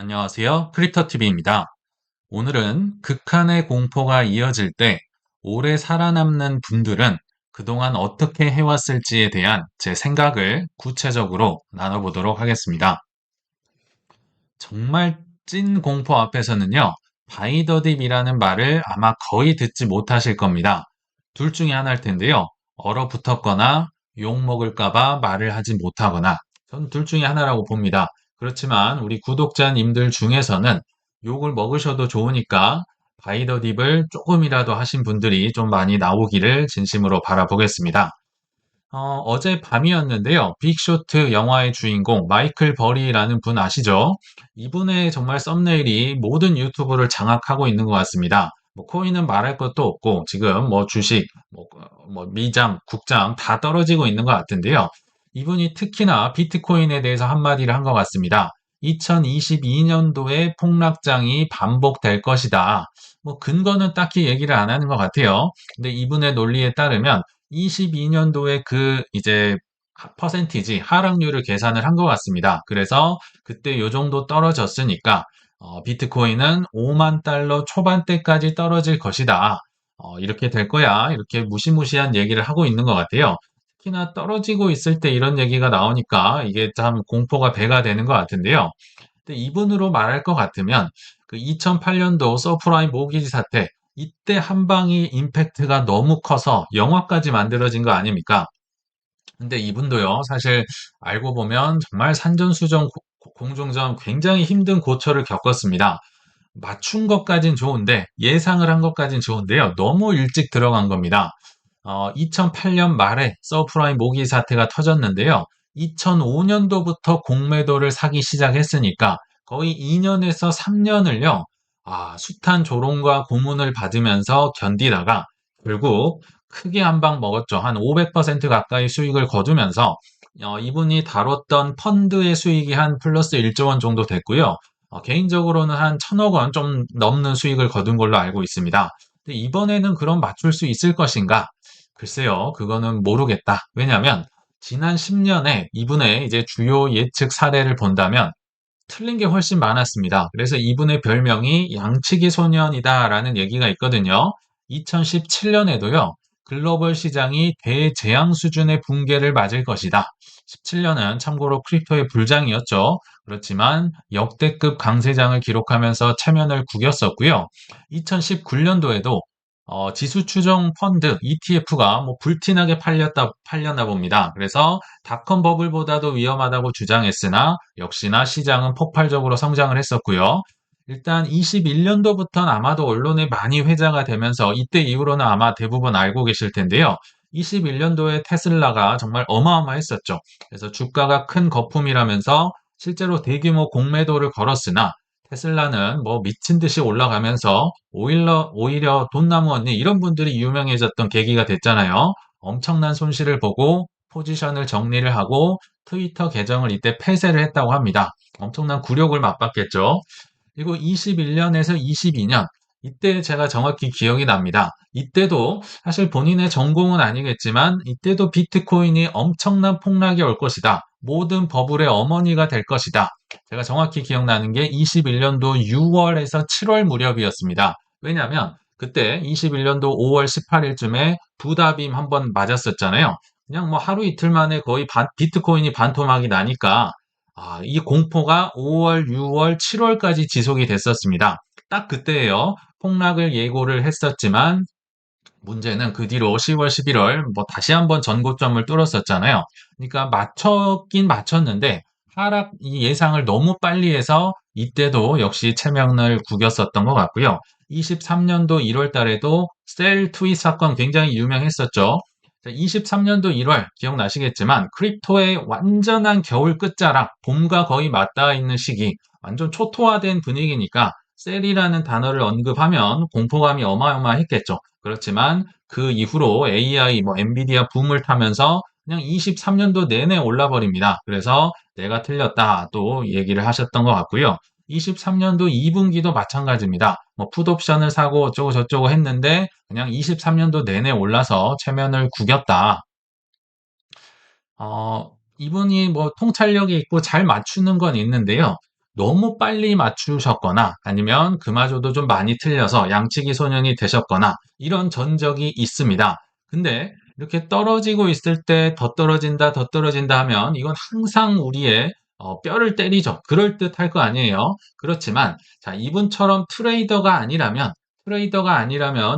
안녕하세요. 크립토TV입니다. 오늘은 극한의 공포가 이어질 때 오래 살아남는 분들은 그동안 어떻게 해왔을지에 대한 제 생각을 구체적으로 나눠보도록 하겠습니다. 정말 찐 공포 앞에서는요, 바이더딥이라는 말을 아마 거의 듣지 못하실 겁니다. 둘 중에 하나일 텐데요. 얼어붙었거나 욕먹을까봐 말을 하지 못하거나 전 둘 중에 하나라고 봅니다. 그렇지만 우리 구독자님들 중에서는 욕을 먹으셔도 좋으니까 바이더딥을 조금이라도 하신 분들이 좀 많이 나오기를 진심으로 바라보겠습니다. 어제 밤이었는데요. 빅쇼트 영화의 주인공 마이클 버리라는 분 아시죠? 이분의 정말 썸네일이 모든 유튜브를 장악하고 있는 것 같습니다. 뭐 코인은 말할 것도 없고 지금 뭐 주식, 뭐 미장, 국장 다 떨어지고 있는 것 같은데요. 이분이 특히나 비트코인에 대해서 한마디를 한 것 같습니다. 2022년도에 폭락장이 반복될 것이다. 뭐 근거는 딱히 얘기를 안 하는 것 같아요. 근데 이분의 논리에 따르면 22년도에 그 이제 퍼센티지 하락률을 계산을 한 것 같습니다. 그래서 그때 요 정도 떨어졌으니까 비트코인은 5만 달러 초반대까지 떨어질 것이다. 이렇게 될 거야. 이렇게 무시무시한 얘기를 하고 있는 것 같아요. 특히나 떨어지고 있을 때 이런 얘기가 나오니까 이게 참 공포가 배가 되는 것 같은데요. 근데 이분으로 말할 것 같으면 그 2008년도 서프라임 모기지 사태 이때 한 방이 임팩트가 너무 커서 영화까지 만들어진 거 아닙니까? 근데 이분도요, 사실 알고 보면 정말 산전수전 공중전 굉장히 힘든 고초를 겪었습니다. 맞춘 것까진 좋은데 예상을 한 것까진 좋은데요. 너무 일찍 들어간 겁니다. 2008년 말에 서프라임 모기 사태가 터졌는데요. 2005년도부터 공매도를 사기 시작했으니까 거의 2년에서 3년을요, 숱한 조롱과 고문을 받으면서 견디다가 결국 크게 한 방 먹었죠. 한 500% 가까이 수익을 거두면서 이분이 다뤘던 펀드의 수익이 한 플러스 1조 원 정도 됐고요. 개인적으로는 한 1,000억 원 좀 넘는 수익을 거둔 걸로 알고 있습니다. 근데 이번에는 그럼 맞출 수 있을 것인가? 글쎄요, 그거는 모르겠다. 왜냐하면 지난 10년에 이분의 이제 주요 예측 사례를 본다면 틀린 게 훨씬 많았습니다. 그래서 이분의 별명이 양치기 소년이다라는 얘기가 있거든요. 2017년에도요, 글로벌 시장이 대재앙 수준의 붕괴를 맞을 것이다. 17년은 참고로 크립토의 불장이었죠. 그렇지만 역대급 강세장을 기록하면서 체면을 구겼었고요. 2019년도에도 지수 추종 펀드 ETF가 뭐 불티나게 팔렸나 봅니다. 그래서 닷컴 버블보다도 위험하다고 주장했으나 역시나 시장은 폭발적으로 성장을 했었고요. 일단 21년도부터는 아마도 언론에 많이 회자가 되면서 이때 이후로는 아마 대부분 알고 계실 텐데요. 21년도에 테슬라가 정말 어마어마했었죠. 그래서 주가가 큰 거품이라면서 실제로 대규모 공매도를 걸었으나 테슬라는 뭐 미친 듯이 올라가면서 오히려 돈나무 언니 이런 분들이 유명해졌던 계기가 됐잖아요. 엄청난 손실을 보고 포지션을 정리를 하고 트위터 계정을 이때 폐쇄를 했다고 합니다. 엄청난 굴욕을 맛봤겠죠. 그리고 21년에서 22년 이때 제가 정확히 기억이 납니다. 이때도 사실 본인의 전공은 아니겠지만 이때도 비트코인이 엄청난 폭락이 올 것이다. 모든 버블의 어머니가 될 것이다. 제가 정확히 기억나는 게 21년도 6월에서 7월 무렵이었습니다. 왜냐하면 그때 21년도 5월 18일쯤에 부다빔 한번 맞았었잖아요. 그냥 뭐 하루 이틀 만에 거의 비트코인이 반토막이 나니까 이 공포가 5월, 6월, 7월까지 지속이 됐었습니다. 딱 그때예요. 폭락을 예고를 했었지만 문제는 그 뒤로 10월, 11월 뭐 다시 한번 전고점을 뚫었었잖아요. 그러니까 맞췄긴 맞췄는데 하락 이 예상을 너무 빨리 해서 이때도 역시 체면을 구겼었던 것 같고요. 23년도 1월 달에도 셀 트윗 사건 굉장히 유명했었죠. 23년도 1월 기억나시겠지만 크립토의 완전한 겨울 끝자락, 봄과 거의 맞닿아 있는 시기, 완전 초토화된 분위기니까 셀이라는 단어를 언급하면 공포감이 어마어마했겠죠. 그렇지만 그 이후로 AI, 뭐 엔비디아 붐을 타면서 그냥 23년도 내내 올라버립니다. 그래서 내가 틀렸다 또 얘기를 하셨던 것 같고요. 23년도 2분기도 마찬가지입니다. 뭐 풋옵션을 사고 어쩌고 저쩌고 했는데 그냥 23년도 내내 올라서 체면을 구겼다. 이분이 뭐 통찰력이 있고 잘 맞추는 건 있는데요. 너무 빨리 맞추셨거나 아니면 그마저도 좀 많이 틀려서 양치기 소년이 되셨거나 이런 전적이 있습니다. 근데 이렇게 떨어지고 있을 때 더 떨어진다 하면 이건 항상 우리의 뼈를 때리죠. 그럴듯할 거 아니에요. 그렇지만 자, 이분처럼 트레이더가 아니라면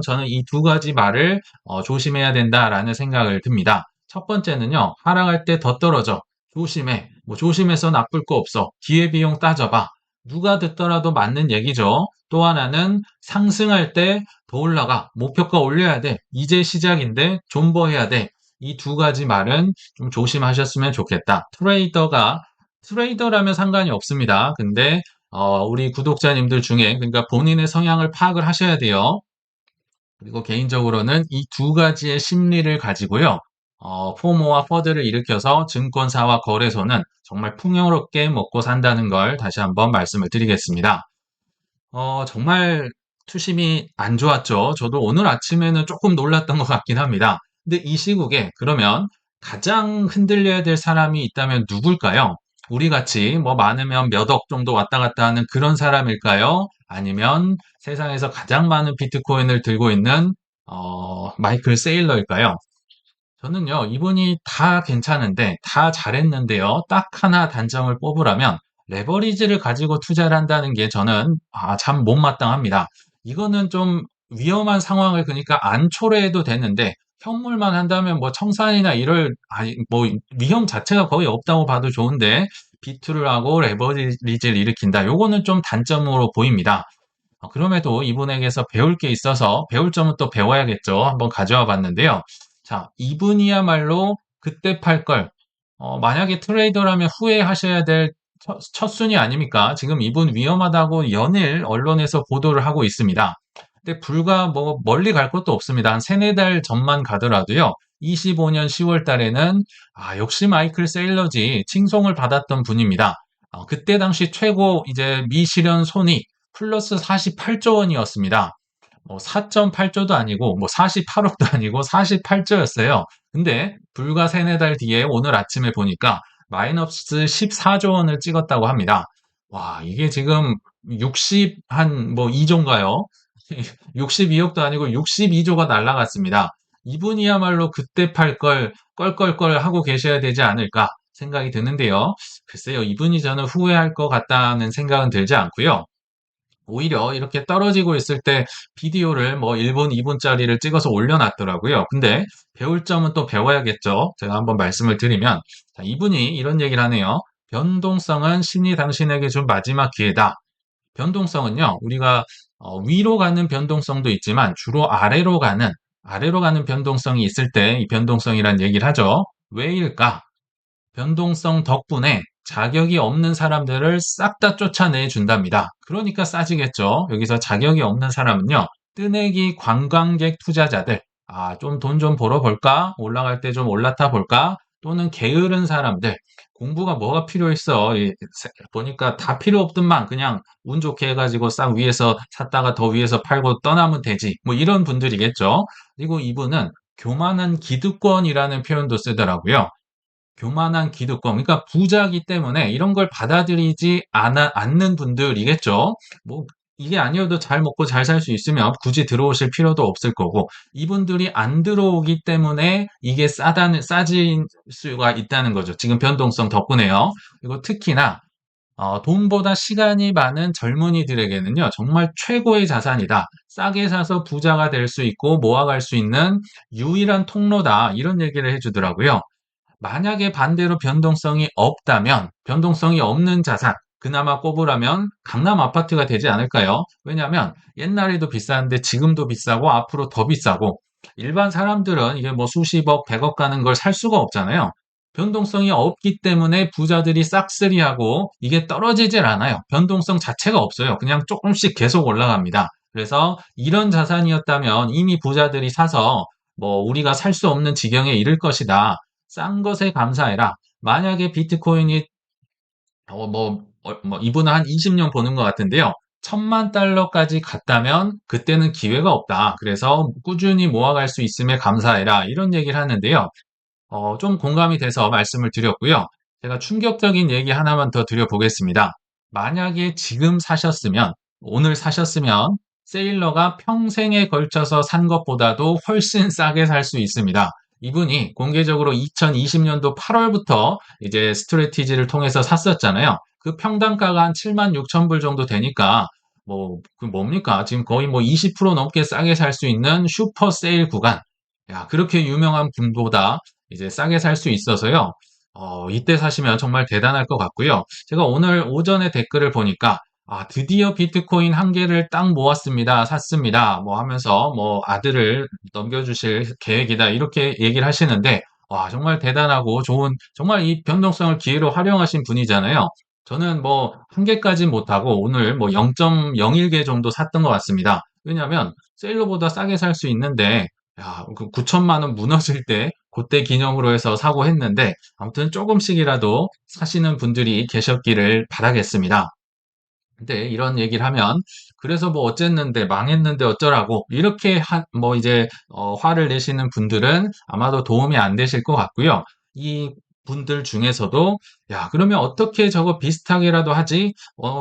저는 이 두 가지 말을 조심해야 된다라는 생각을 듭니다. 첫 번째는요, 하락할 때 더 떨어져. 조심해. 뭐 조심해서 나쁠 거 없어. 기회비용 따져봐. 누가 듣더라도 맞는 얘기죠. 또 하나는 상승할 때 더 올라가. 목표가 올려야 돼. 이제 시작인데 존버해야 돼. 이 두 가지 말은 좀 조심하셨으면 좋겠다. 트레이더라면 상관이 없습니다. 근데 우리 구독자님들 중에 그러니까 본인의 성향을 파악을 하셔야 돼요. 그리고 개인적으로는 이 두 가지의 심리를 가지고요. 포모와 퍼드를 일으켜서 증권사와 거래소는 정말 풍요롭게 먹고 산다는 걸 다시 한번 말씀을 드리겠습니다. 정말 투심이 안 좋았죠. 저도 오늘 아침에는 조금 놀랐던 것 같긴 합니다. 근데 이 시국에 그러면 가장 흔들려야 될 사람이 있다면 누굴까요? 우리 같이 뭐 많으면 몇 억 정도 왔다 갔다 하는 그런 사람일까요? 아니면 세상에서 가장 많은 비트코인을 들고 있는 마이클 세일러일까요? 저는요, 이분이 다 괜찮은데, 다 잘했는데요. 딱 하나 단점을 뽑으라면, 레버리지를 가지고 투자를 한다는 게 저는, 참 못마땅합니다. 이거는 좀 위험한 상황을 그러니까 안 초래해도 되는데, 현물만 한다면 뭐 청산이나 이럴, 뭐 위험 자체가 거의 없다고 봐도 좋은데, 비투를 하고 레버리지를 일으킨다. 요거는 좀 단점으로 보입니다. 그럼에도 이분에게서 배울 게 있어서 배울 점은 또 배워야겠죠. 한번 가져와 봤는데요. 자, 이분이야말로 그때 팔 걸, 만약에 트레이더라면 후회하셔야 될 첫 순위 아닙니까? 지금 이분 위험하다고 연일 언론에서 보도를 하고 있습니다. 근데 불과 뭐 멀리 갈 것도 없습니다. 한 세네 달 전만 가더라도요. 25년 10월 달에는 역시 마이클 세일러지 칭송을 받았던 분입니다. 그때 당시 최고 이제 미실현 손익 플러스 48조 원이었습니다. 뭐 4.8조도 아니고 뭐 48억도 아니고 48조였어요. 근데 불과 세네 달 뒤에 오늘 아침에 보니까 마이너스 14조 원을 찍었다고 합니다. 와, 이게 지금 60 한 뭐 2조인가요? 62억도 아니고 62조가 날라갔습니다. 이분이야말로 그때 팔 걸 껄껄껄 하고 계셔야 되지 않을까 생각이 드는데요. 글쎄요, 이분이 저는 후회할 것 같다는 생각은 들지 않고요. 오히려 이렇게 떨어지고 있을 때 비디오를 뭐 1분, 2분짜리를 찍어서 올려놨더라고요. 근데 배울 점은 또 배워야겠죠. 제가 한번 말씀을 드리면, 자, 이분이 이런 얘기를 하네요. 변동성은 신이 당신에게 준 마지막 기회다. 변동성은요, 우리가 위로 가는 변동성도 있지만 주로 아래로 가는 변동성이 있을 때 이 변동성이란 얘기를 하죠. 왜일까? 변동성 덕분에 자격이 없는 사람들을 싹 다 쫓아내 준답니다. 그러니까 싸지겠죠. 여기서 자격이 없는 사람은요, 뜨내기 관광객 투자자들, 좀 돈 좀 벌어볼까? 올라갈 때 좀 올라타 볼까? 또는 게으른 사람들, 공부가 뭐가 필요했어? 보니까 다 필요 없던만 그냥 운 좋게 해가지고 싹 위에서 샀다가 더 위에서 팔고 떠나면 되지. 뭐 이런 분들이겠죠. 그리고 이분은 교만한 기득권이라는 표현도 쓰더라고요. 교만한 기득권, 그러니까 부자기 때문에 이런 걸 받아들이지 않는 분들이겠죠. 뭐, 이게 아니어도 잘 먹고 잘 살 수 있으면 굳이 들어오실 필요도 없을 거고, 이분들이 안 들어오기 때문에 이게 싸질 수가 있다는 거죠. 지금 변동성 덕분에요. 그리고 특히나, 돈보다 시간이 많은 젊은이들에게는요, 정말 최고의 자산이다. 싸게 사서 부자가 될 수 있고 모아갈 수 있는 유일한 통로다. 이런 얘기를 해주더라고요. 만약에 반대로 변동성이 없는 자산, 그나마 꼽으라면 강남 아파트가 되지 않을까요? 왜냐하면 옛날에도 비쌌는데 지금도 비싸고 앞으로 더 비싸고 일반 사람들은 이게 뭐 수십억, 백억 가는 걸 살 수가 없잖아요. 변동성이 없기 때문에 부자들이 싹쓸이하고 이게 떨어지질 않아요. 변동성 자체가 없어요. 그냥 조금씩 계속 올라갑니다. 그래서 이런 자산이었다면 이미 부자들이 사서 뭐 우리가 살 수 없는 지경에 이를 것이다. 싼 것에 감사해라. 만약에 비트코인이 이분은 한 20년 보는 것 같은데요. 1,000만 달러까지 갔다면 그때는 기회가 없다. 그래서 꾸준히 모아갈 수 있음에 감사해라. 이런 얘기를 하는데요. 좀 공감이 돼서 말씀을 드렸고요. 제가 충격적인 얘기 하나만 더 드려보겠습니다. 만약에 지금 사셨으면, 오늘 사셨으면 세일러가 평생에 걸쳐서 산 것보다도 훨씬 싸게 살 수 있습니다. 이분이 공개적으로 2020년도 8월부터 이제 스트레티지를 통해서 샀었잖아요. 그 평당가가 한 7만 6천 불 정도 되니까 그 뭡니까? 지금 거의 뭐 20% 넘게 싸게 살 수 있는 슈퍼 세일 구간. 야, 그렇게 유명한 분보다 이제 싸게 살 수 있어서요. 이때 사시면 정말 대단할 것 같고요. 제가 오늘 오전에 댓글을 보니까 드디어 비트코인 한 개를 딱 모았습니다. 샀습니다. 뭐 하면서 뭐 아들을 넘겨주실 계획이다. 이렇게 얘기를 하시는데, 와, 정말 대단하고 좋은, 정말 이 변동성을 기회로 활용하신 분이잖아요. 저는 뭐 한 개까지 못하고 오늘 뭐 0.01개 정도 샀던 것 같습니다. 왜냐하면 세일러보다 싸게 살 수 있는데, 야, 그 9천만 원 무너질 때 그때 기념으로 해서 사고 했는데 아무튼 조금씩이라도 사시는 분들이 계셨기를 바라겠습니다. 근데 이런 얘기를 하면 그래서 뭐 어쨌는데 망했는데 어쩌라고 이렇게 뭐 이제 화를 내시는 분들은 아마도 도움이 안 되실 것 같고요. 이 분들 중에서도 야 그러면 어떻게 저거 비슷하게라도 하지?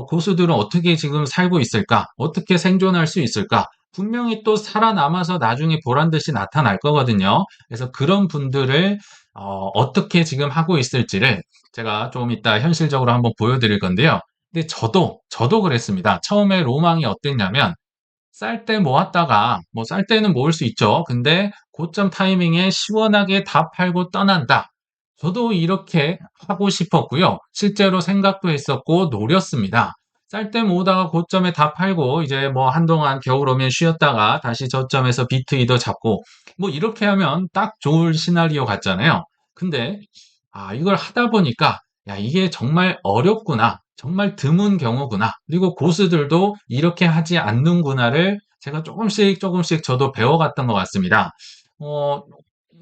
고수들은 어떻게 지금 살고 있을까? 어떻게 생존할 수 있을까? 분명히 또 살아남아서 나중에 보란 듯이 나타날 거거든요. 그래서 그런 분들을 어떻게 지금 하고 있을지를 제가 좀 이따 현실적으로 한번 보여드릴 건데요. 근데 저도 그랬습니다. 처음에 로망이 어땠냐면, 쌀 때 모았다가, 뭐 쌀 때는 모을 수 있죠. 근데 고점 타이밍에 시원하게 다 팔고 떠난다. 저도 이렇게 하고 싶었고요. 실제로 생각도 했었고, 노렸습니다. 쌀 때 모으다가 고점에 다 팔고, 이제 뭐 한동안 겨울 오면 쉬었다가 다시 저점에서 비트위더 잡고, 뭐 이렇게 하면 딱 좋을 시나리오 같잖아요. 근데 이걸 하다 보니까, 야, 이게 정말 어렵구나. 정말 드문 경우구나. 그리고 고수들도 이렇게 하지 않는구나를 제가 조금씩 저도 배워갔던 것 같습니다. 어,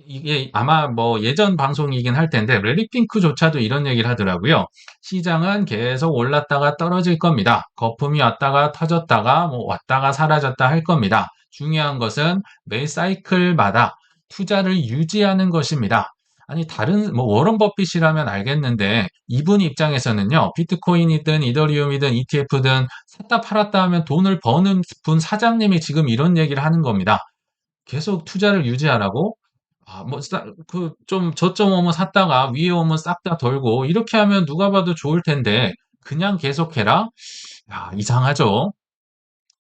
이게 아마 뭐 예전 방송이긴 할 텐데, 래리핑크조차도 이런 얘기를 하더라고요. 시장은 계속 올랐다가 떨어질 겁니다. 거품이 왔다가 터졌다가 뭐 왔다가 사라졌다 할 겁니다. 중요한 것은 매 사이클마다 투자를 유지하는 것입니다. 아니 다른 뭐 워런 버핏이라면 알겠는데 이분 입장에서는요. 비트코인이든 이더리움이든 ETF든 샀다 팔았다 하면 돈을 버는 분 사장님이 지금 이런 얘기를 하는 겁니다. 계속 투자를 유지하라고? 뭐, 좀 저점 오면 샀다가 위에 오면 싹 다 돌고 이렇게 하면 누가 봐도 좋을 텐데 그냥 계속해라? 야, 이상하죠?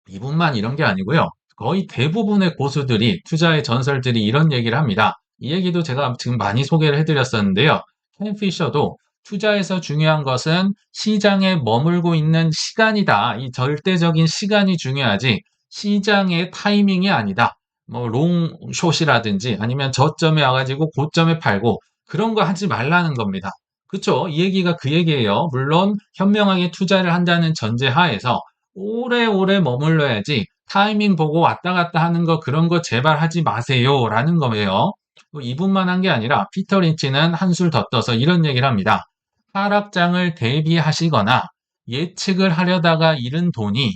이분만 이런 게 아니고요. 거의 대부분의 고수들이 투자의 전설들이 이런 얘기를 합니다. 이 얘기도 제가 지금 많이 소개를 해드렸었는데요. 켄 피셔도 투자에서 중요한 것은 시장에 머물고 있는 시간이다. 이 절대적인 시간이 중요하지 시장의 타이밍이 아니다. 뭐 롱숏이라든지 아니면 저점에 와가지고 고점에 팔고 그런 거 하지 말라는 겁니다. 그쵸? 이 얘기가 그 얘기예요. 물론 현명하게 투자를 한다는 전제 하에서 오래오래 머물러야지 타이밍 보고 왔다 갔다 하는 거 그런 거 제발 하지 마세요라는 거예요. 이분만 한 게 아니라 피터 린치는 한술 더 떠서 이런 얘기를 합니다. 하락장을 대비하시거나 예측을 하려다가 잃은 돈이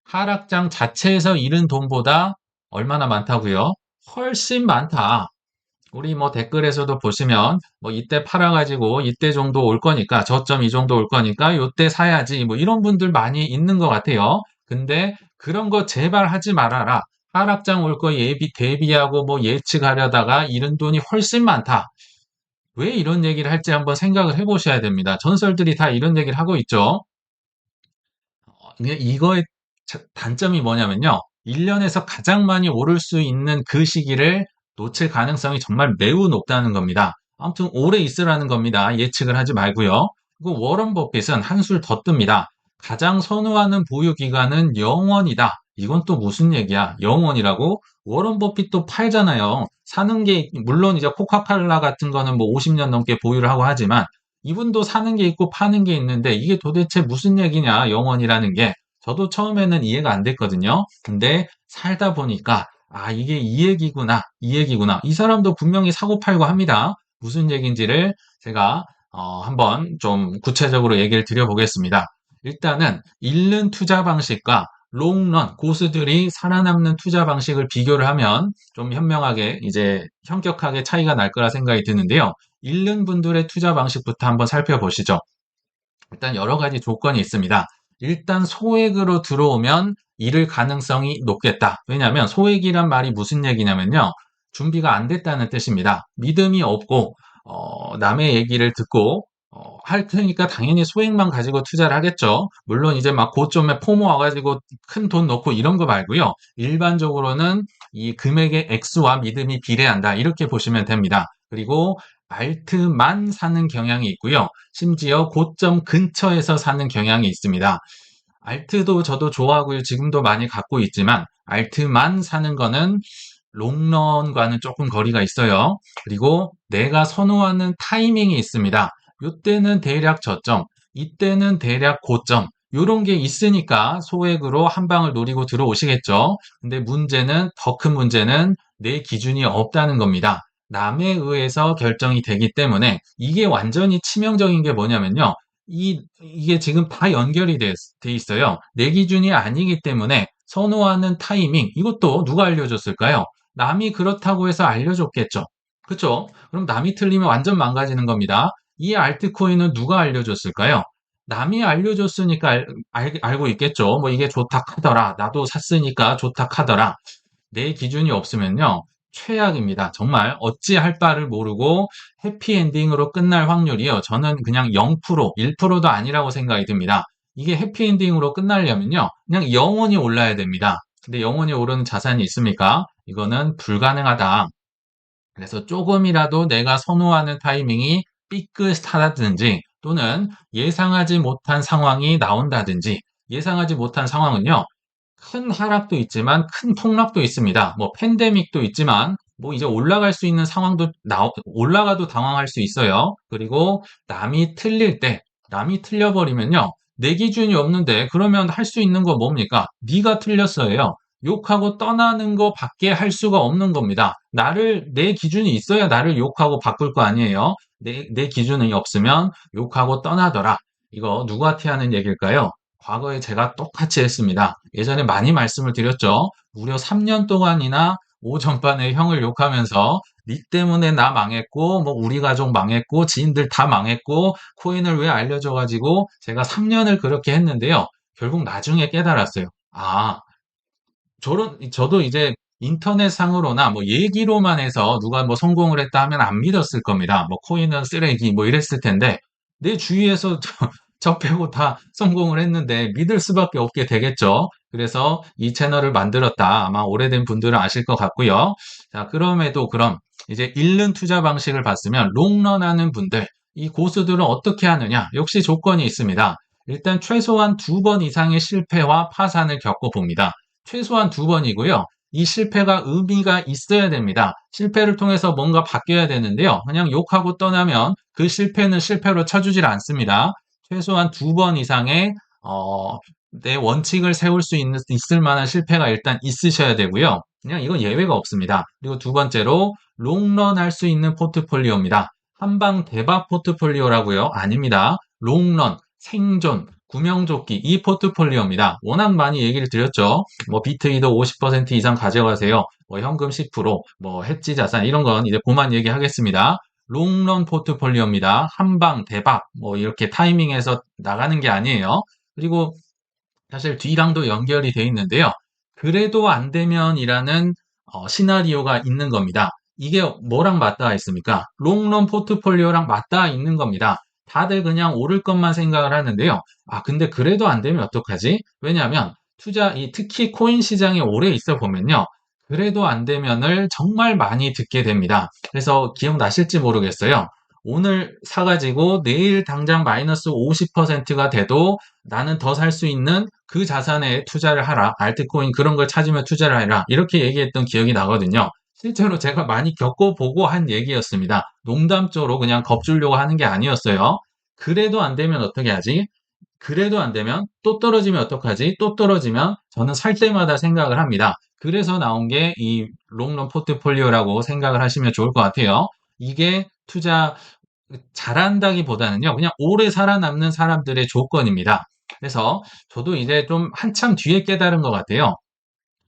하락장 자체에서 잃은 돈보다 얼마나 많다고요? 훨씬 많다. 우리 뭐 댓글에서도 보시면 뭐 이때 팔아가지고 이때 정도 올 거니까 저점 이 정도 올 거니까 요때 사야지 뭐 이런 분들 많이 있는 것 같아요. 근데 그런 거 제발 하지 말아라. 하락장 올 거 대비하고 뭐 예측하려다가 잃은 돈이 훨씬 많다. 왜 이런 얘기를 할지 한번 생각을 해보셔야 됩니다. 전설들이 다 이런 얘기를 하고 있죠. 이거의 단점이 뭐냐면요. 1년에서 가장 많이 오를 수 있는 그 시기를 놓칠 가능성이 정말 매우 높다는 겁니다. 아무튼 오래 있으라는 겁니다. 예측을 하지 말고요. 그리고 워런 버핏은 한술 더 뜹니다. 가장 선호하는 보유 기간은 영원이다. 이건 또 무슨 얘기야? 영원이라고? 워런 버핏도 팔잖아요. 사는 게 물론 이제 코카콜라 같은 거는 뭐 50년 넘게 보유를 하고 하지만 이분도 사는 게 있고 파는 게 있는데 이게 도대체 무슨 얘기냐, 영원이라는 게. 저도 처음에는 이해가 안 됐거든요. 근데 살다 보니까, 이게 이 얘기구나, 이 얘기구나. 이 사람도 분명히 사고 팔고 합니다. 무슨 얘기인지를 제가 한번 좀 구체적으로 얘기를 드려보겠습니다. 일단은 잃는 투자 방식과 롱런, 고수들이 살아남는 투자 방식을 비교를 하면 좀 현명하게 이제 현격하게 차이가 날 거라 생각이 드는데요. 잃는 분들의 투자 방식부터 한번 살펴보시죠. 일단 여러 가지 조건이 있습니다. 일단 소액으로 들어오면 잃을 가능성이 높겠다. 왜냐하면 소액이란 말이 무슨 얘기냐면요. 준비가 안 됐다는 뜻입니다. 믿음이 없고 남의 얘기를 듣고 할 테니까 당연히 소액만 가지고 투자를 하겠죠. 물론 이제 막 고점에 포모 와가지고 큰 돈 넣고 이런 거 말고요. 일반적으로는 이 금액의 액수와 믿음이 비례한다. 이렇게 보시면 됩니다. 그리고 알트만 사는 경향이 있고요. 심지어 고점 근처에서 사는 경향이 있습니다. 알트도 저도 좋아하고요. 지금도 많이 갖고 있지만 알트만 사는 거는 롱런과는 조금 거리가 있어요. 그리고 내가 선호하는 타이밍이 있습니다. 이때는 대략 저점, 이때는 대략 고점, 요런 게 있으니까 소액으로 한 방을 노리고 들어오시겠죠. 근데 문제는, 더 큰 문제는 내 기준이 없다는 겁니다. 남에 의해서 결정이 되기 때문에 이게 완전히 치명적인 게 뭐냐면요. 이게 지금 다 연결이 돼 있어요. 내 기준이 아니기 때문에 선호하는 타이밍, 이것도 누가 알려줬을까요? 남이 그렇다고 해서 알려줬겠죠. 그쵸? 그럼 남이 틀리면 완전 망가지는 겁니다. 이 알트코인은 누가 알려줬을까요? 남이 알려줬으니까 알고 있겠죠. 뭐 이게 좋다 하더라. 나도 샀으니까 좋다 하더라. 내 기준이 없으면요. 최악입니다. 정말 어찌할 바를 모르고 해피엔딩으로 끝날 확률이요. 저는 그냥 0%, 1%도 아니라고 생각이 듭니다. 이게 해피엔딩으로 끝나려면요. 그냥 영원히 올라야 됩니다. 근데 영원히 오르는 자산이 있습니까? 이거는 불가능하다. 그래서 조금이라도 내가 선호하는 타이밍이 삐끗하다든지 또는 예상하지 못한 상황이 나온다든지 예상하지 못한 상황은요. 큰 하락도 있지만 큰 폭락도 있습니다. 뭐 팬데믹도 있지만 뭐 이제 올라갈 수 있는 상황도 올라가도 당황할 수 있어요. 그리고 남이 틀려버리면요. 내 기준이 없는데 그러면 할 수 있는 거 뭡니까? 네가 틀렸어요. 욕하고 떠나는 거 밖에 할 수가 없는 겁니다. 내 기준이 있어야 나를 욕하고 바꿀 거 아니에요. 내 기준이 없으면 욕하고 떠나더라. 이거 누구한테 하는 얘기일까요? 과거에 제가 똑같이 했습니다. 예전에 많이 말씀을 드렸죠. 무려 3년 동안이나 오전반에 형을 욕하면서 니 때문에 나 망했고 뭐 우리 가족 망했고 지인들 다 망했고 코인을 왜 알려줘가지고 제가 3년을 그렇게 했는데요. 결국 나중에 깨달았어요. 저도 이제 인터넷상으로나 뭐 얘기로만 해서 누가 뭐 성공을 했다 하면 안 믿었을 겁니다. 뭐 코인은 쓰레기 뭐 이랬을 텐데 내 주위에서 저 빼고 다 성공을 했는데 믿을 수밖에 없게 되겠죠. 그래서 이 채널을 만들었다. 아마 오래된 분들은 아실 것 같고요. 자, 그럼 이제 잃는 투자 방식을 봤으면 롱런 하는 분들, 이 고수들은 어떻게 하느냐? 역시 조건이 있습니다. 일단 최소한 2번 이상의 실패와 파산을 겪어봅니다. 최소한 2번이고요. 이 실패가 의미가 있어야 됩니다. 실패를 통해서 뭔가 바뀌어야 되는데요. 그냥 욕하고 떠나면 그 실패는 실패로 쳐주질 않습니다. 최소한 2번 이상의 내 원칙을 세울 수 있을 만한 실패가 일단 있으셔야 되고요. 그냥 이건 예외가 없습니다. 그리고 두 번째로 롱런 할 수 있는 포트폴리오입니다. 한방 대박 포트폴리오라고요? 아닙니다. 롱런, 생존, 구명조끼 이 포트폴리오입니다. 워낙 많이 얘기를 드렸죠. 뭐 비트이도 50% 이상 가져가세요. 뭐 현금 10%, 뭐 해지 자산 이런 건 이제 그만 얘기하겠습니다. 롱런 포트폴리오입니다. 한방 대박 뭐 이렇게 타이밍에서 나가는 게 아니에요. 그리고 사실 뒤랑도 연결이 돼 있는데요. 그래도 안 되면이라는 시나리오가 있는 겁니다. 이게 뭐랑 맞닿아 있습니까? 롱런 포트폴리오랑 맞닿아 있는 겁니다. 다들 그냥 오를 것만 생각을 하는데요. 근데 그래도 안 되면 어떡하지? 왜냐하면 특히 코인 시장에 오래 있어 보면요. 그래도 안 되면을 정말 많이 듣게 됩니다. 그래서 기억나실지 모르겠어요. 오늘 사가지고 내일 당장 마이너스 50%가 돼도 나는 더 살 수 있는 그 자산에 투자를 하라. 알트코인 그런 걸 찾으면 투자를 해라. 이렇게 얘기했던 기억이 나거든요. 실제로 제가 많이 겪어보고 한 얘기였습니다. 농담조로 그냥 겁주려고 하는 게 아니었어요. 그래도 안 되면 어떻게 하지? 그래도 안 되면 또 떨어지면 어떡하지? 또 떨어지면 저는 살 때마다 생각을 합니다. 그래서 나온 게 이 롱런 포트폴리오라고 생각을 하시면 좋을 것 같아요. 이게 투자 잘한다기보다는요, 그냥 오래 살아남는 사람들의 조건입니다. 그래서 저도 이제 좀 한참 뒤에 깨달은 것 같아요.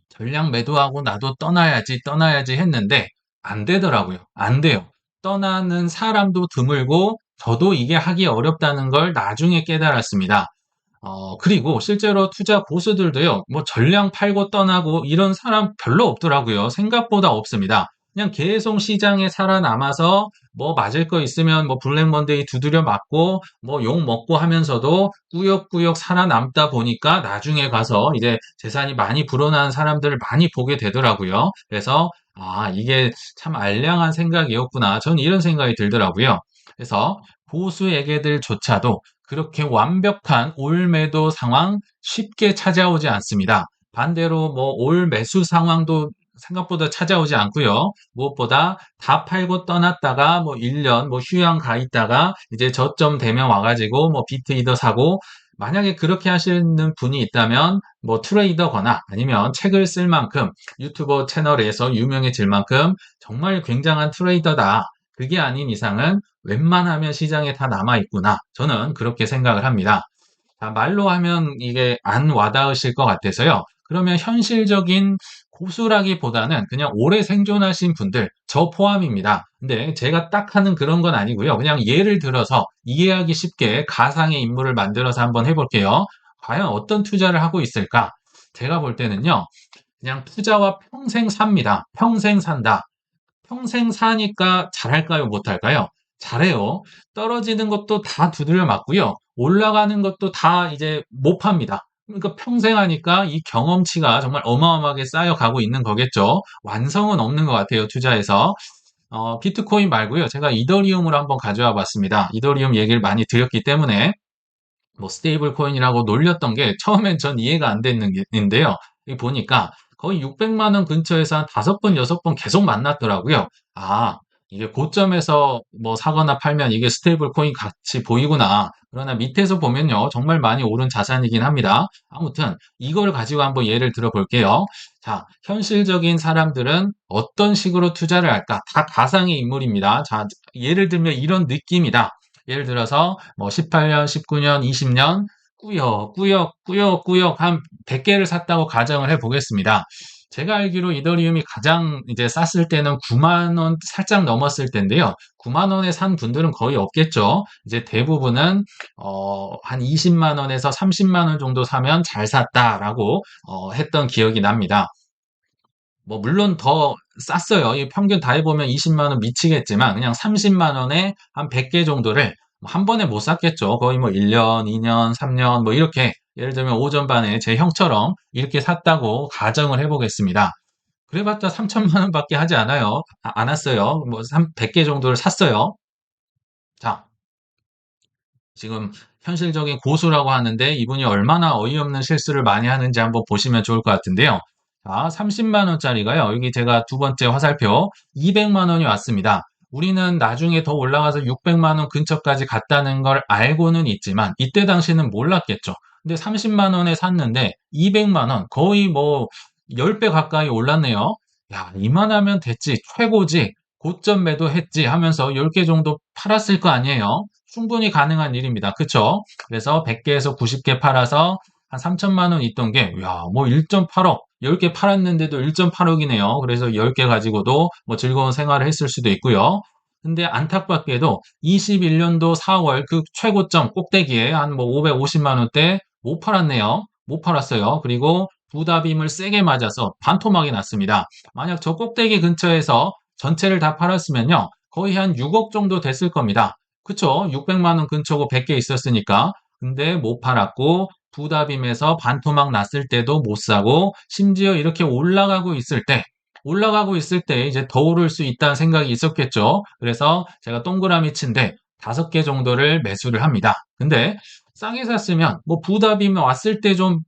전량 매도하고 나도 떠나야지 했는데 안 되더라고요. 안 돼요. 떠나는 사람도 드물고 저도 이게 하기 어렵다는 걸 나중에 깨달았습니다. 그리고 실제로 투자 고수들도요, 뭐 전량 팔고 떠나고 이런 사람 별로 없더라고요. 생각보다 없습니다. 그냥 계속 시장에 살아남아서 뭐 맞을 거 있으면 뭐 블랙 먼데이 두드려 맞고 뭐 욕 먹고 하면서도 꾸역꾸역 살아남다 보니까 나중에 가서 이제 재산이 많이 불어난 사람들을 많이 보게 되더라고요. 그래서 아, 이게 참 알량한 생각이었구나. 저는 이런 생각이 들더라고요. 그래서 보수에게들조차도 그렇게 완벽한 올 매도 상황 쉽게 찾아오지 않습니다. 반대로 뭐 올 매수 상황도 생각보다 찾아오지 않고요. 무엇보다 다 팔고 떠났다가 뭐 1년 뭐 휴양 가 있다가 이제 저점 되면 와가지고 뭐 비트이더 사고 만약에 그렇게 하시는 분이 있다면 뭐 트레이더거나 아니면 책을 쓸 만큼 유튜버 채널에서 유명해질 만큼 정말 굉장한 트레이더다. 그게 아닌 이상은 웬만하면 시장에 다 남아있구나. 저는 그렇게 생각을 합니다. 자, 말로 하면 이게 안 와닿으실 것 같아서요. 그러면 현실적인 고수라기보다는 그냥 오래 생존하신 분들, 저 포함입니다. 근데 제가 딱 하는 그런 건 아니고요. 그냥 예를 들어서 이해하기 쉽게 가상의 인물을 만들어서 한번 해볼게요. 과연 어떤 투자를 하고 있을까? 제가 볼 때는요. 그냥 투자와 평생 삽니다. 평생 산다. 평생 사니까 잘할까요? 못할까요? 잘해요. 떨어지는 것도 다 두드려 맞고요. 올라가는 것도 다 이제 못 팝니다. 그러니까 평생 하니까 이 경험치가 정말 어마어마하게 쌓여가고 있는 거겠죠. 완성은 없는 것 같아요, 투자에서. 비트코인 말고요. 제가 이더리움으로 한번 가져와 봤습니다. 이더리움 얘기를 많이 드렸기 때문에 뭐 스테이블 코인이라고 놀렸던 게 처음엔 전 이해가 안 됐는데요. 이 보니까 거의 600만 원 근처에서 한 5번, 6번 계속 만났더라고요. 아, 이게 고점에서 뭐 사거나 팔면 이게 스테이블 코인 같이 보이구나. 그러나 밑에서 보면요. 정말 많이 오른 자산이긴 합니다. 아무튼 이걸 가지고 한번 예를 들어 볼게요. 자, 현실적인 사람들은 어떤 식으로 투자를 할까? 다 가상의 인물입니다. 자, 예를 들면 이런 느낌이다. 예를 들어서 뭐 18년, 19년, 20년 꾸역꾸역 한 100개를 샀다고 가정을 해 보겠습니다. 제가 알기로 이더리움이 가장 이제 쌌을 때는 9만 원 살짝 넘었을 텐데요. 9만 원에 산 분들은 거의 없겠죠. 이제 대부분은 한 20만 원에서 30만 원 정도 사면 잘 샀다라고 했던 기억이 납니다. 뭐 물론 더 쌌어요. 이 평균 다 해보면 20만 원 미치겠지만 그냥 30만 원에 한 100개 정도를 뭐한 번에 못 샀겠죠. 거의 뭐 1년, 2년, 3년 뭐 이렇게 예를 들면 오전반에 제 형처럼 이렇게 샀다고 가정을 해보겠습니다. 그래봤자 3천만 원밖에 하지 않아요. 안 왔어요. 뭐 100개 정도를 샀어요. 자, 지금 현실적인 고수라고 하는데 이분이 얼마나 어이없는 실수를 많이 하는지 한번 보시면 좋을 것 같은데요. 자, 30만 원짜리가요. 여기 제가 두 번째 화살표 200만 원이 왔습니다. 우리는 나중에 더 올라가서 600만 원 근처까지 갔다는 걸 알고는 있지만 이때 당시는 몰랐겠죠. 근데 30만 원에 샀는데 200만 원 거의 뭐 10배 가까이 올랐네요. 야, 이만하면 됐지. 최고지. 고점 매도했지 하면서 10개 정도 팔았을 거 아니에요. 충분히 가능한 일입니다. 그쵸? 그래서 100개에서 90개 팔아서 한 3천만 원 있던 게, 야, 뭐 1.8억, 10개 팔았는데도 1.8억이네요. 그래서 10개 가지고도 뭐 즐거운 생활을 했을 수도 있고요. 근데 안타깝게도 21년도 4월 그 최고점 꼭대기에 한 뭐 550만 원대 못 팔았네요. 못 팔았어요. 그리고 부다빔을 세게 맞아서 반토막이 났습니다. 만약 저 꼭대기 근처에서 전체를 다 팔았으면요. 거의 한 6억 정도 됐을 겁니다. 그쵸? 600만 원 근처고 100개 있었으니까. 근데 못 팔았고 부다빔에서 반토막 났을 때도 못 사고 심지어 이렇게 올라가고 있을 때 이제 더 오를 수 있다는 생각이 있었겠죠. 그래서 제가 동그라미 친데 5개 정도를 매수를 합니다. 근데 싸게 샀으면 뭐 부다빔 왔을 때 좀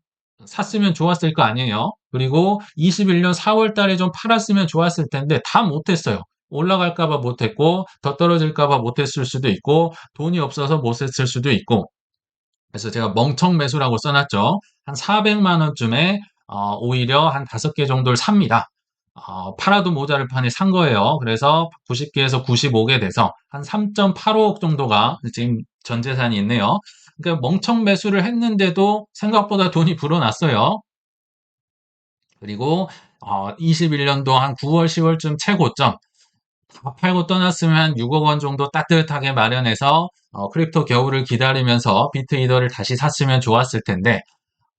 샀으면 좋았을 거 아니에요. 그리고 21년 4월 달에 좀 팔았으면 좋았을 텐데 다 못했어요. 올라갈까 봐 못했고 더 떨어질까 봐 못했을 수도 있고 돈이 없어서 못했을 수도 있고 그래서 제가 멍청 매수라고 써놨죠. 한 400만 원쯤에 오히려 한 5개 정도를 삽니다. 팔아도 모자를 판에 산 거예요. 그래서 90개에서 95개 돼서 한 3.85억 정도가 지금 전 재산이 있네요. 그러니까 멍청 매수를 했는데도 생각보다 돈이 불어났어요. 그리고 21년도 한 9월, 10월쯤 최고점 다 팔고 떠났으면 한 6억 원 정도 따뜻하게 마련해서 크립토 겨울을 기다리면서 비트 이더를 다시 샀으면 좋았을 텐데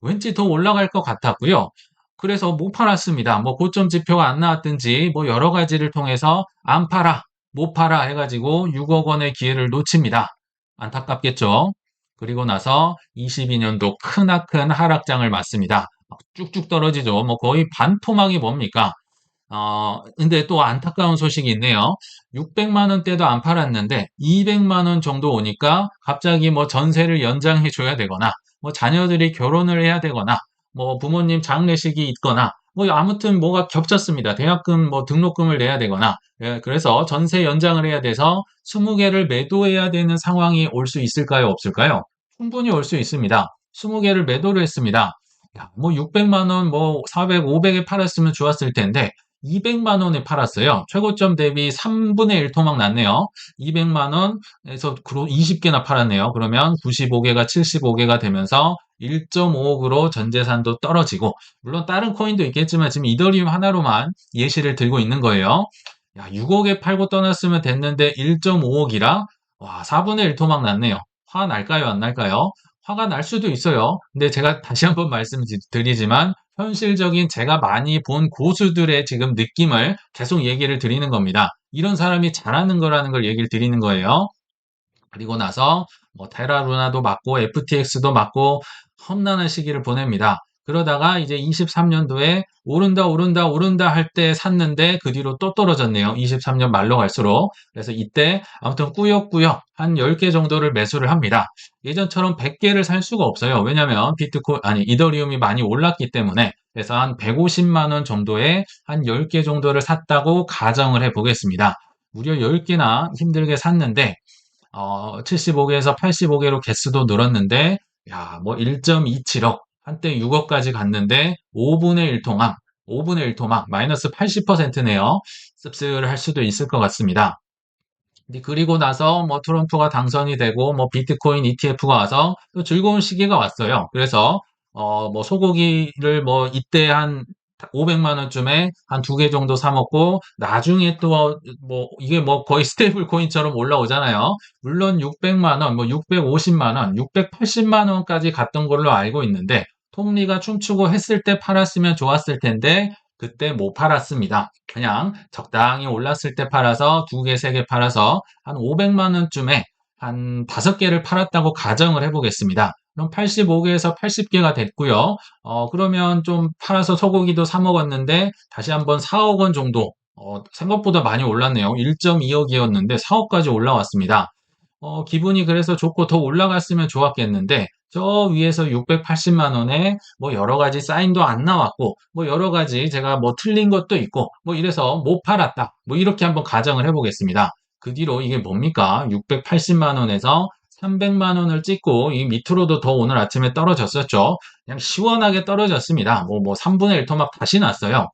왠지 더 올라갈 것 같았고요. 그래서 못 팔았습니다. 뭐 고점 지표가 안 나왔든지 뭐 여러 가지를 통해서 안 팔아, 못 팔아 해가지고 6억 원의 기회를 놓칩니다. 안타깝겠죠? 그리고 나서 22년도 크나큰 하락장을 맞습니다. 쭉쭉 떨어지죠. 뭐 거의 반토막이 뭡니까? 근데 또 안타까운 소식이 있네요. 600만 원대도 안 팔았는데 200만 원 정도 오니까 갑자기 뭐 전세를 연장해 줘야 되거나 뭐 자녀들이 결혼을 해야 되거나 뭐 부모님 장례식이 있거나 뭐 아무튼 뭐가 겹쳤습니다. 대학금 뭐 등록금을 내야 되거나 예, 그래서 전세 연장을 해야 돼서 20개를 매도해야 되는 상황이 올 수 있을까요? 없을까요? 충분히 올 수 있습니다. 20개를 매도를 했습니다. 야, 뭐 600만 원, 뭐 400, 500에 팔았으면 좋았을 텐데 200만 원에 팔았어요. 최고점 대비 3분의 1 토막 났네요. 200만 원에서 20개나 팔았네요. 그러면 95개가 75개가 되면서 1.5억으로 전 재산도 떨어지고, 물론 다른 코인도 있겠지만 지금 이더리움 하나로만 예시를 들고 있는 거예요. 야, 6억에 팔고 떠났으면 됐는데 1.5억이라, 와, 4분의 1 토막 났네요. 화 날까요? 안 날까요? 화가 날 수도 있어요. 근데 제가 다시 한번 말씀드리지만 현실적인 제가 많이 본 고수들의 지금 느낌을 계속 얘기를 드리는 겁니다. 이런 사람이 잘하는 거라는 걸 얘기를 드리는 거예요. 그리고 나서 뭐 테라루나도 맞고 FTX도 맞고 험난한 시기를 보냅니다. 그러다가 이제 23년도에 오른다 오른다 오른다 할 때 샀는데 그 뒤로 또 떨어졌네요. 23년 말로 갈수록. 그래서 이때 아무튼 꾸역꾸역 한 10개 정도를 매수를 합니다. 예전처럼 100개를 살 수가 없어요. 왜냐면 아니 이더리움이 많이 올랐기 때문에. 그래서 한 150만 원 정도에 한 10개 정도를 샀다고 가정을 해 보겠습니다. 무려 10개나 힘들게 샀는데 75개에서 85개로 개수도 늘었는데, 야, 뭐 1.27억, 한때 6억까지 갔는데, 5분의 1 토막, 5분의 1 토막, 마이너스 80%네요. 씁쓸할 수도 있을 것 같습니다. 그리고 나서 뭐 트럼프가 당선이 되고 뭐 비트코인 ETF가 와서 또 즐거운 시기가 왔어요. 그래서 뭐 소고기를 뭐 이때 한 500만 원쯤에 한 2개 정도 사 먹고 나중에 또 뭐 이게 뭐 거의 스테이블 코인처럼 올라오잖아요. 물론 600만 원, 뭐 650만 원, 680만 원까지 갔던 걸로 알고 있는데 톱니가 춤추고 했을 때 팔았으면 좋았을 텐데 그때 못 팔았습니다. 그냥 적당히 올랐을 때 팔아서 2개, 3개 팔아서 한 500만 원쯤에 한 5개를 팔았다고 가정을 해보겠습니다. 그럼 85개에서 80개가 됐고요. 그러면 좀 팔아서 소고기도 사 먹었는데 다시 한번 4억 원 정도 생각보다 많이 올랐네요. 1.2억이었는데 4억까지 올라왔습니다. 기분이 그래서 좋고 더 올라갔으면 좋았겠는데 저 위에서 680만 원에 뭐 여러 가지 사인도 안 나왔고 뭐 여러 가지 제가 뭐 틀린 것도 있고 뭐 이래서 못 팔았다. 뭐 이렇게 한번 가정을 해보겠습니다. 그 뒤로 이게 뭡니까? 680만 원에서 300만 원을 찍고 이 밑으로도 더 오늘 아침에 떨어졌었죠. 그냥 시원하게 떨어졌습니다. 뭐 3분의 1 토막 다시 났어요.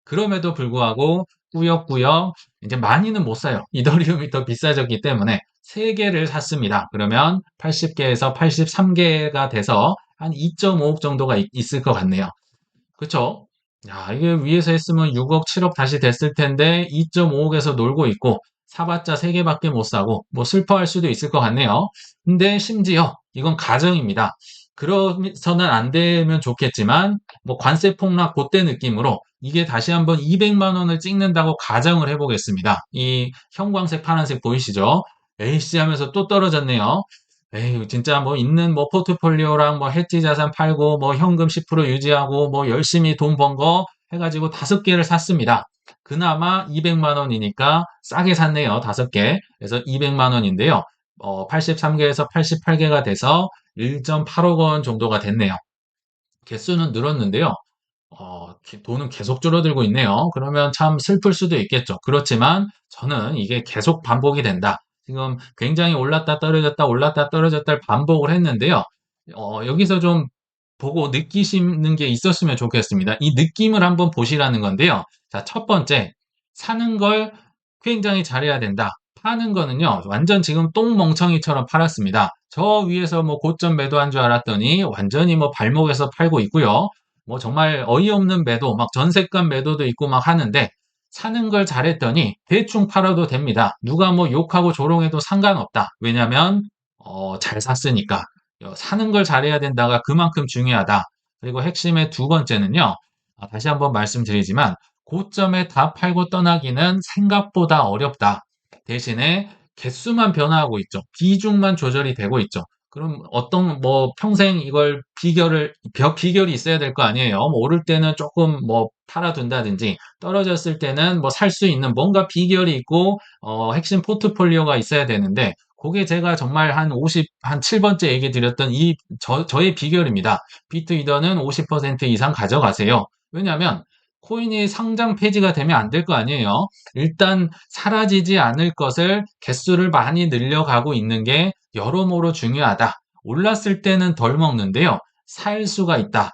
그럼에도 불구하고 꾸역꾸역 이제 많이는 못 사요. 이더리움이 더 비싸졌기 때문에 3개를 샀습니다. 그러면 80개에서 83개가 돼서 한 2.5억 정도가 있을 것 같네요. 그쵸? 야, 이게 위에서 했으면 6억, 7억 다시 됐을 텐데 2.5억에서 놀고 있고 사봤자 3개밖에 못 사고 뭐 슬퍼할 수도 있을 것 같네요. 근데 심지어 이건 가정입니다. 그러서는 안 되면 좋겠지만 뭐 관세 폭락 그때 느낌으로 이게 다시 한번 200만 원을 찍는다고 가정을 해보겠습니다. 이 형광색, 파란색 보이시죠? 에이씨 하면서 또 떨어졌네요. 에이, 진짜 뭐 있는 뭐 포트폴리오랑 뭐 해지 자산 팔고 뭐 현금 10% 유지하고 뭐 열심히 돈 번 거 해가지고 5개를 샀습니다. 그나마 200만 원이니까 싸게 샀네요. 5개. 그래서 200만 원인데요. 83개에서 88개가 돼서 1.8억 원 정도가 됐네요. 개수는 늘었는데요. 돈은 계속 줄어들고 있네요. 그러면 참 슬플 수도 있겠죠. 그렇지만 저는 이게 계속 반복이 된다. 지금 굉장히 올랐다 떨어졌다 올랐다 떨어졌다를 반복을 했는데요. 여기서 좀 보고 느끼시는 게 있었으면 좋겠습니다. 이 느낌을 한번 보시라는 건데요. 자, 첫 번째, 사는 걸 굉장히 잘해야 된다. 파는 거는요, 완전 지금 똥멍청이처럼 팔았습니다. 저 위에서 뭐 고점 매도한 줄 알았더니 완전히 뭐 발목에서 팔고 있고요. 뭐 정말 어이없는 매도, 막 전세감 매도도 있고 막 하는데 사는 걸 잘했더니 대충 팔아도 됩니다. 누가 뭐 욕하고 조롱해도 상관없다. 왜냐면 잘 샀으니까. 사는 걸 잘해야 된다가 그만큼 중요하다. 그리고 핵심의 두 번째는요. 다시 한번 말씀드리지만 고점에 다 팔고 떠나기는 생각보다 어렵다. 대신에 개수만 변화하고 있죠. 비중만 조절이 되고 있죠. 그럼 어떤 뭐 평생 이걸 비결이 있어야 될 거 아니에요. 뭐 오를 때는 조금 뭐 팔아둔다든지 떨어졌을 때는 뭐 살 수 있는 뭔가 비결이 있고 핵심 포트폴리오가 있어야 되는데 그게 제가 정말 한 7번째 얘기 드렸던 저의 비결입니다. 비트위더는 50% 이상 가져가세요. 왜냐하면 코인이 상장 폐지가 되면 안 될 거 아니에요. 일단 사라지지 않을 것을 개수를 많이 늘려가고 있는 게 여러모로 중요하다. 올랐을 때는 덜 먹는데요. 살 수가 있다.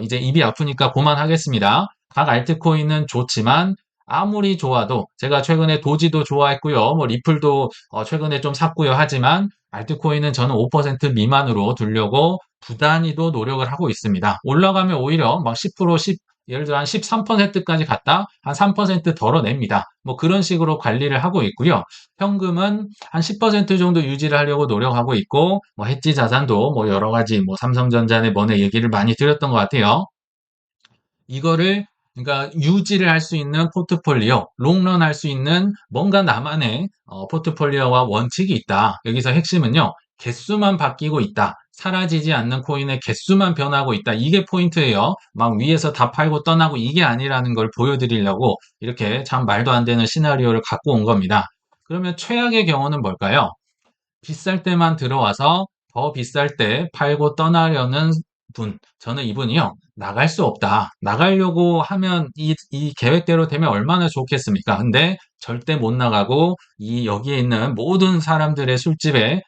이제 입이 아프니까 그만하겠습니다. 각 알트코인은 좋지만 아무리 좋아도 제가 최근에 도지도 좋아했고요. 뭐 리플도 최근에 좀 샀고요. 하지만 알트코인은 저는 5% 미만으로 두려고 부단히도 노력을 하고 있습니다. 올라가면 오히려 막 10%, 예를 들어 한 13%까지 갔다 한 3% 덜어냅니다. 뭐 그런 식으로 관리를 하고 있고요. 현금은 한 10% 정도 유지를 하려고 노력하고 있고, 뭐 해지 자산도 뭐 여러 가지 뭐 삼성전자의 뭐네 얘기를 많이 드렸던 것 같아요. 이거를 그러니까 유지를 할 수 있는 포트폴리오, 롱런 할 수 있는 뭔가 나만의 포트폴리오와 원칙이 있다. 여기서 핵심은요. 개수만 바뀌고 있다. 사라지지 않는 코인의 개수만 변하고 있다. 이게 포인트예요. 막 위에서 다 팔고 떠나고 이게 아니라는 걸 보여드리려고 이렇게 참 말도 안 되는 시나리오를 갖고 온 겁니다. 그러면 최악의 경우는 뭘까요? 비쌀 때만 들어와서 더 비쌀 때 팔고 떠나려는 분. 저는 이분이요. 나갈 수 없다. 나가려고 하면 이 계획대로 되면 얼마나 좋겠습니까? 근데 절대 못 나가고 여기에 있는 모든 사람들의 술집에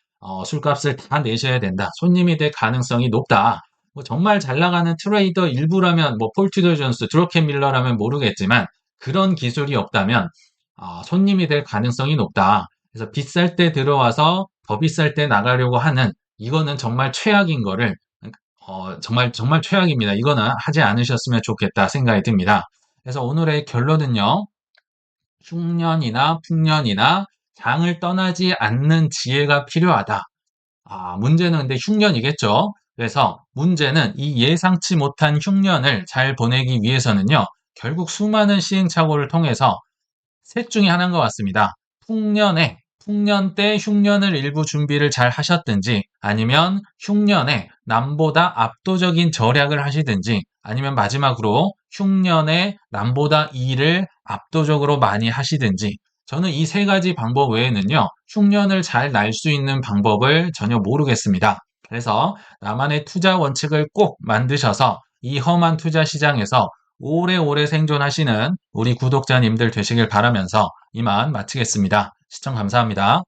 술값을 다 내셔야 된다. 손님이 될 가능성이 높다. 뭐 정말 잘 나가는 트레이더 일부라면 뭐 폴트더 존스, 드로켄 밀러라면 모르겠지만 그런 기술이 없다면 손님이 될 가능성이 높다. 그래서 비쌀 때 들어와서 더 비쌀 때 나가려고 하는 이거는 정말 최악인 거를 정말 정말 최악입니다. 이거는 하지 않으셨으면 좋겠다 생각이 듭니다. 그래서 오늘의 결론은요. 흉년이나 풍년이나 장을 떠나지 않는 지혜가 필요하다. 문제는 근데 흉년이겠죠. 그래서 문제는 이 예상치 못한 흉년을 잘 보내기 위해서는요. 결국 수많은 시행착오를 통해서 셋 중에 하나인 것 같습니다. 풍년 때 흉년을 일부 준비를 잘 하셨든지, 아니면 흉년에 남보다 압도적인 절약을 하시든지, 아니면 마지막으로 흉년에 남보다 일을 압도적으로 많이 하시든지, 저는 이 세 가지 방법 외에는요, 흉년을 잘 날 수 있는 방법을 전혀 모르겠습니다. 그래서 나만의 투자 원칙을 꼭 만드셔서 이 험한 투자 시장에서 오래오래 생존하시는 우리 구독자님들 되시길 바라면서 이만 마치겠습니다. 시청 감사합니다.